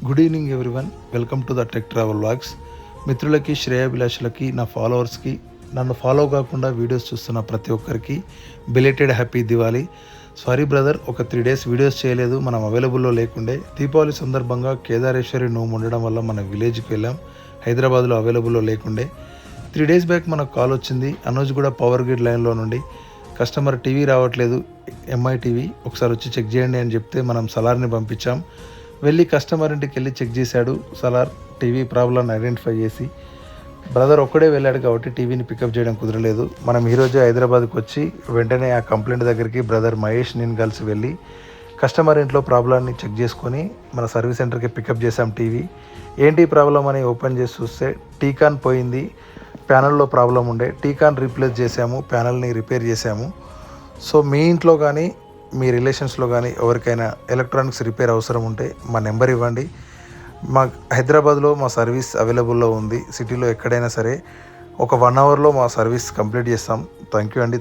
Good evening everyone, welcome to the tech travel vlogs. మిత్రులకి, శ్రేయాభిలాషులకి, నా ఫాలోవర్స్కి, నన్ను ఫాలో కాకుండా వీడియోస్ చూస్తున్న ప్రతి ఒక్కరికి belated happy Diwali. Sorry brother, ఒక 3 days వీడియోస్ చేయలేదు, మనం అవైలబుల్లో లేకుండే. దీపావళి సందర్భంగా కేదారేశ్వరి నోము ఉండడం వల్ల మన విలేజ్కి వెళ్ళాం. హైదరాబాద్లో అవైలబుల్లో లేకుండే. 3 days బ్యాక్ మనకు కాల్ వచ్చింది, అనూజ్ కూడా పవర్ గ్రిడ్ లైన్లో నుండి కస్టమర్ టీవీ రావట్లేదు, ఎంఐ టీవీ ఒకసారి వచ్చి చెక్ చేయండి అని చెప్తే మనం సలార్ని పంపించాం. వెళ్ళి కస్టమర్ ఇంటికి వెళ్ళి చెక్ చేశాడు. సలార్ టీవీ ప్రాబ్లమ్ని ఐడెంటిఫై చేసి, బ్రదర్ ఒక్కడే వెళ్ళాడు కాబట్టి టీవీని పికప్ చేయడం కుదరలేదు. మనం ఈరోజు హైదరాబాద్కి వచ్చి వెంటనే ఆ కంప్లైంట్ దగ్గరికి బ్రదర్ మహేష్ నేను కలిసి వెళ్ళి కస్టమర్ ఇంట్లో ప్రాబ్లమ్ని చెక్ చేసుకొని మన సర్వీస్ సెంటర్కి పికప్ చేసాం. టీవీ ఏంటి ప్రాబ్లం అని ఓపెన్ చేసి చూస్తే టీకాన్ పోయింది, ప్యానల్లో ప్రాబ్లం ఉండే. టీకాన్ రీప్లేస్ చేసాము, ప్యానల్ని రిపేర్ చేసాము. సో మీ ఇంట్లో కానీ మీ రిలేషన్స్లో కానీ ఎవరికైనా ఎలక్ట్రానిక్స్ రిపేర్ అవసరం ఉంటే మా నెంబర్ ఇవ్వండి. మా హైదరాబాద్లో మా సర్వీస్ అవైలబుల్లో ఉంది. సిటీలో ఎక్కడైనా సరే ఒక 1 hourలో మా సర్వీస్ కంప్లీట్ చేస్తాం. థ్యాంక్ యూ అండి.